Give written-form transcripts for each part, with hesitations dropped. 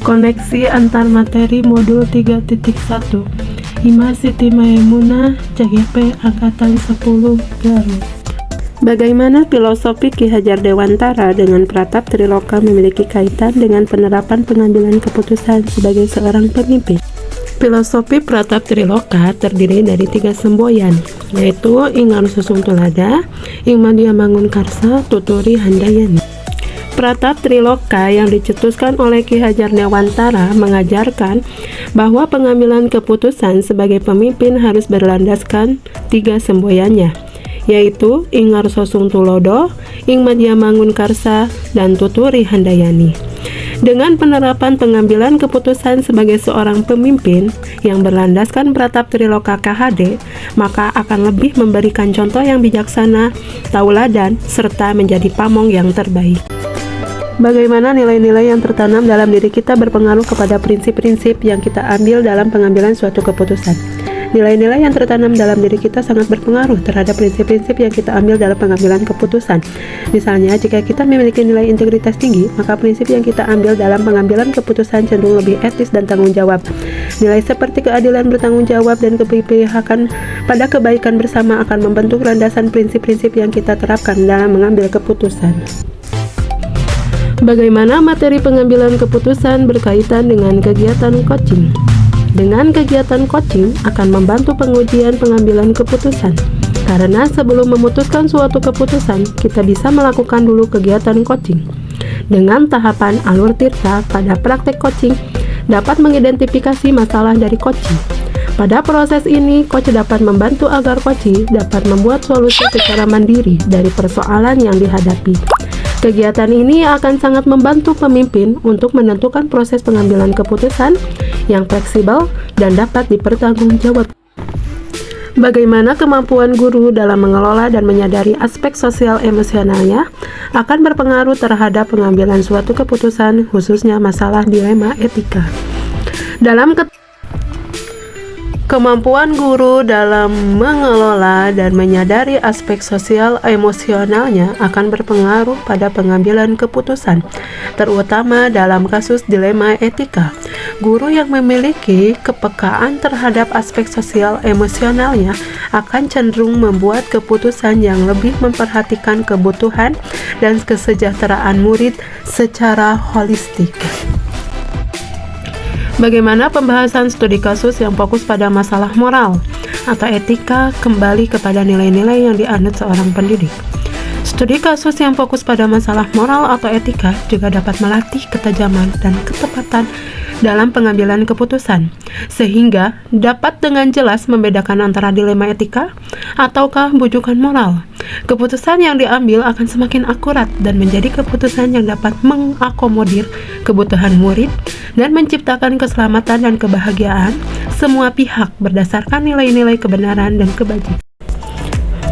Koneksi antar materi modul 3.1 IMA Siti Maimunah, CGP Angkatan 10 Garut. Bagaimana filosofi Ki Hajar Dewantara dengan Pratap Triloka memiliki kaitan dengan penerapan pengambilan keputusan sebagai seorang pemimpin? Filosofi Pratap Triloka terdiri dari 3 semboyan, yaitu Ingar Susung Tulada, Ing Madya Mangun Karsa, Tuturi Handayani. Pratap Triloka yang dicetuskan oleh Ki Hajar Dewantara mengajarkan bahwa pengambilan keputusan sebagai pemimpin harus berlandaskan 3 semboyannya, yaitu Ingar Susung Tulodo, Ing Madya Mangun Karsa, dan Tuturi Handayani. Dengan penerapan pengambilan keputusan sebagai seorang pemimpin yang berlandaskan Pratap Triloka KHD, maka akan lebih memberikan contoh yang bijaksana, tauladan, serta menjadi pamong yang terbaik. Bagaimana nilai-nilai yang tertanam dalam diri kita berpengaruh kepada prinsip-prinsip yang kita ambil dalam pengambilan suatu keputusan. Nilai-nilai yang tertanam dalam diri kita sangat berpengaruh terhadap prinsip-prinsip yang kita ambil dalam pengambilan keputusan. Misalnya, jika kita memiliki nilai integritas tinggi, maka prinsip yang kita ambil dalam pengambilan keputusan cenderung lebih etis dan tanggung jawab. Nilai seperti keadilan, bertanggung jawab, dan keberpihakan pada kebaikan bersama akan membentuk landasan prinsip-prinsip yang kita terapkan dalam mengambil keputusan. Bagaimana materi pengambilan keputusan berkaitan dengan kegiatan coaching? Dengan kegiatan coaching akan membantu pengujian pengambilan keputusan. Karena sebelum memutuskan suatu keputusan, kita bisa melakukan dulu kegiatan coaching. Dengan tahapan alur tirta pada praktek coaching, dapat mengidentifikasi masalah dari coaching. Pada proses ini, coach dapat membantu agar coachee dapat membuat solusi secara mandiri dari persoalan yang dihadapi. Kegiatan ini akan sangat membantu pemimpin untuk menentukan proses pengambilan keputusan yang fleksibel dan dapat dipertanggungjawabkan. Bagaimana kemampuan guru dalam mengelola dan menyadari aspek sosial emosionalnya akan berpengaruh terhadap pengambilan suatu keputusan, khususnya masalah dilema etika. Kemampuan guru dalam mengelola dan menyadari aspek sosial emosionalnya akan berpengaruh pada pengambilan keputusan, terutama dalam kasus dilema etika. Guru yang memiliki kepekaan terhadap aspek sosial emosionalnya akan cenderung membuat keputusan yang lebih memperhatikan kebutuhan dan kesejahteraan murid secara holistik. Bagaimana pembahasan studi kasus yang fokus pada masalah moral atau etika kembali kepada nilai-nilai yang dianut seorang pendidik. Studi kasus yang fokus pada masalah moral atau etika juga dapat melatih ketajaman dan ketepatan dalam pengambilan keputusan, sehingga dapat dengan jelas membedakan antara dilema etika ataukah bujukan moral. Keputusan yang diambil akan semakin akurat dan menjadi keputusan yang dapat mengakomodir kebutuhan murid dan menciptakan keselamatan dan kebahagiaan semua pihak berdasarkan nilai-nilai kebenaran dan kebajikan.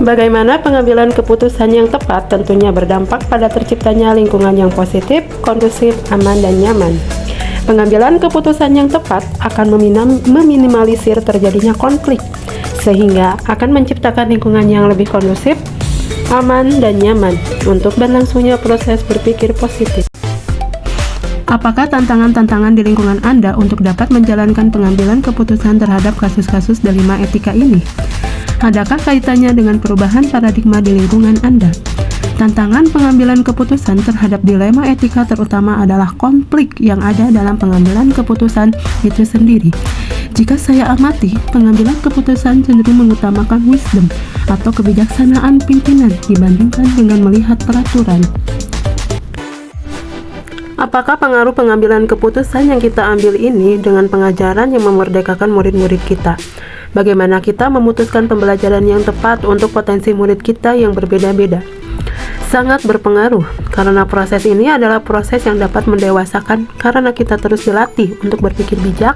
Bagaimana pengambilan keputusan yang tepat tentunya berdampak pada terciptanya lingkungan yang positif, kondusif, aman, dan nyaman. Pengambilan keputusan yang tepat akan meminimalisir terjadinya konflik, sehingga akan menciptakan lingkungan yang lebih kondusif, aman, dan nyaman untuk berlangsungnya proses berpikir positif. Apakah tantangan-tantangan di lingkungan Anda untuk dapat menjalankan pengambilan keputusan terhadap kasus-kasus dilema etika ini? Adakah kaitannya dengan perubahan paradigma di lingkungan Anda? Tantangan pengambilan keputusan terhadap dilema etika terutama adalah konflik yang ada dalam pengambilan keputusan itu sendiri. Jika saya amati, pengambilan keputusan cenderung mengutamakan wisdom atau kebijaksanaan pimpinan dibandingkan dengan melihat peraturan. Apakah pengaruh pengambilan keputusan yang kita ambil ini dengan pengajaran yang memerdekakan murid-murid kita? Bagaimana kita memutuskan pembelajaran yang tepat untuk potensi murid kita yang berbeda-beda? Sangat berpengaruh, karena proses ini adalah proses yang dapat mendewasakan karena kita terus dilatih untuk berpikir bijak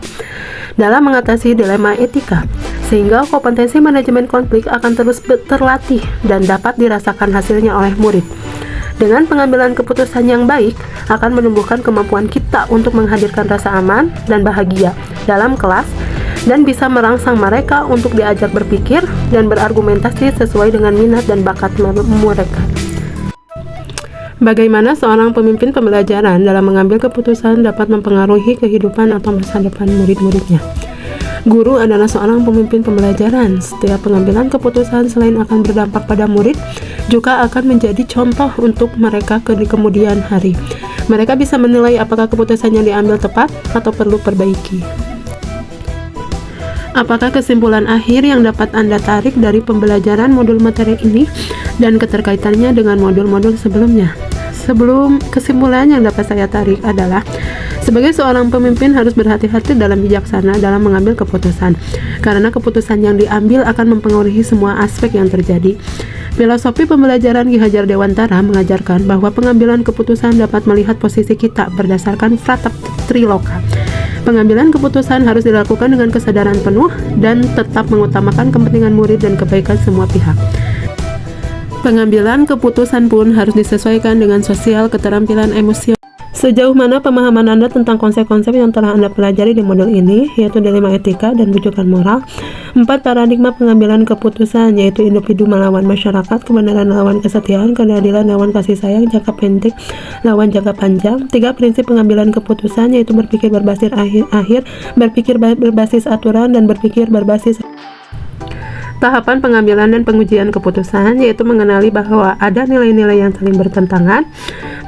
dalam mengatasi dilema etika, sehingga kompetensi manajemen konflik akan terus terlatih dan dapat dirasakan hasilnya oleh murid. Dengan pengambilan keputusan yang baik, akan menumbuhkan kemampuan kita untuk menghadirkan rasa aman dan bahagia dalam kelas, dan bisa merangsang mereka untuk diajak berpikir dan berargumentasi sesuai dengan minat dan bakat mereka. Bagaimana seorang pemimpin pembelajaran dalam mengambil keputusan dapat mempengaruhi kehidupan atau masa depan murid-muridnya? Guru adalah seorang pemimpin pembelajaran. Setiap pengambilan keputusan selain akan berdampak pada murid, juga akan menjadi contoh untuk mereka di kemudian hari. Mereka bisa menilai apakah keputusan yang diambil tepat atau perlu perbaiki. Apakah kesimpulan akhir yang dapat Anda tarik dari pembelajaran modul materi ini dan keterkaitannya dengan modul-modul sebelumnya? Kesimpulan yang dapat saya tarik adalah sebagai seorang pemimpin harus berhati-hati dalam bijaksana dalam mengambil keputusan, karena keputusan yang diambil akan mempengaruhi semua aspek yang terjadi. Filosofi pembelajaran Ki Hajar Dewantara mengajarkan bahwa pengambilan keputusan dapat melihat posisi kita berdasarkan Frata Triloka. Pengambilan keputusan harus dilakukan dengan kesadaran penuh dan tetap mengutamakan kepentingan murid dan kebaikan semua pihak. Pengambilan keputusan pun harus disesuaikan dengan sosial keterampilan emosional. Sejauh mana pemahaman Anda tentang konsep-konsep yang telah Anda pelajari di modul ini, yaitu dilema etika dan bujukan moral, 4 paradigma pengambilan keputusan, yaitu individu melawan masyarakat, kebenaran lawan kesetiaan, keadilan lawan kasih sayang, jangka pendek lawan jangka panjang, 3 prinsip pengambilan keputusan, yaitu berpikir berbasis akhir, berpikir berbasis aturan, dan berpikir berbasis tahapan pengambilan dan pengujian keputusan, yaitu mengenali bahwa ada nilai-nilai yang saling bertentangan,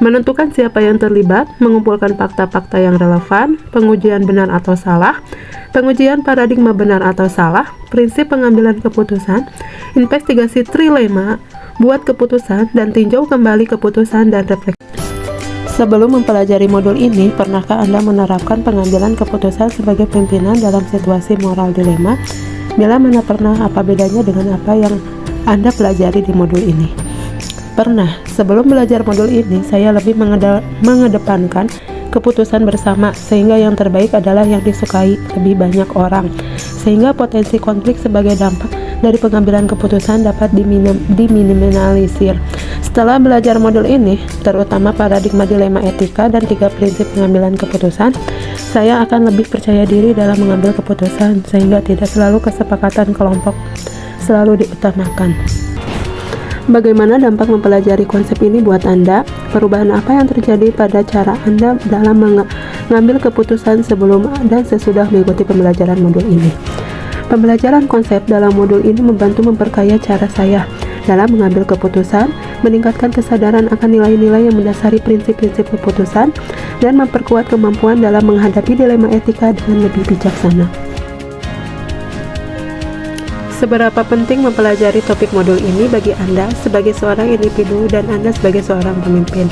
menentukan siapa yang terlibat, mengumpulkan fakta-fakta yang relevan, pengujian benar atau salah, pengujian paradigma benar atau salah, prinsip pengambilan keputusan, investigasi trilema, buat keputusan, dan tinjau kembali keputusan dan refleksi. Sebelum mempelajari modul ini, pernahkah Anda menerapkan pengambilan keputusan sebagai pimpinan dalam situasi moral dilema? Bila mana pernah, apa bedanya dengan apa yang Anda pelajari di modul ini? Pernah. Sebelum belajar modul ini, saya lebih mengedepankan keputusan bersama, sehingga yang terbaik adalah yang disukai lebih banyak orang, sehingga potensi konflik sebagai dampak dari pengambilan keputusan dapat diminimalisir. Setelah belajar modul ini, terutama paradigma dilema etika dan 3 prinsip pengambilan keputusan, saya akan lebih percaya diri dalam mengambil keputusan, sehingga tidak selalu kesepakatan kelompok selalu diutamakan. Bagaimana dampak mempelajari konsep ini buat Anda? Perubahan apa yang terjadi pada cara Anda dalam mengambil keputusan sebelum dan sesudah mengikuti pembelajaran modul ini? Pembelajaran konsep dalam modul ini membantu memperkaya cara saya dalam mengambil keputusan, meningkatkan kesadaran akan nilai-nilai yang mendasari prinsip-prinsip keputusan, dan memperkuat kemampuan dalam menghadapi dilema etika dengan lebih bijaksana. Seberapa penting mempelajari topik modul ini bagi Anda sebagai seorang individu dan Anda sebagai seorang pemimpin?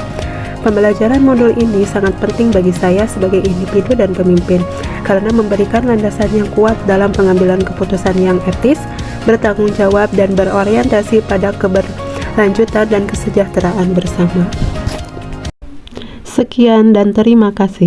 Pembelajaran modul ini sangat penting bagi saya sebagai individu dan pemimpin, karena memberikan landasan yang kuat dalam pengambilan keputusan yang etis, bertanggung jawab, dan berorientasi pada keberlanjutan dan kesejahteraan bersama. Sekian dan terima kasih.